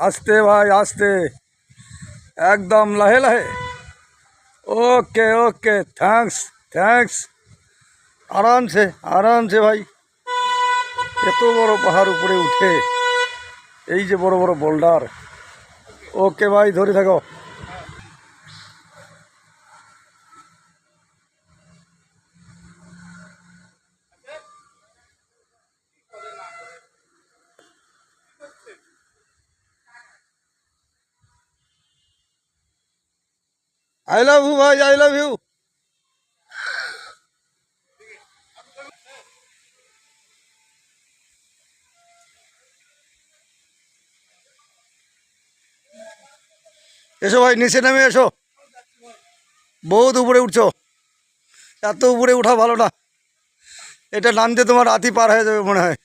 आस्ते भाई आस्ते एकदम लहे लहे। Okay okay thanks thanks. आराम से भाई एत बड़ पहाड़ ऊपरे उठे এই যে বড় বড় বোল্ডার। ওকে ভাই ধরে থাকো। आई लव यू भाई आई लव यू। এসো ভাই নিচে নেমে এসো। বহুত উপরে উঠছো, এত উপরে উঠা ভালো না, এটা নামতে তোমার রাতি পার হয়ে যাবে মনে হয়।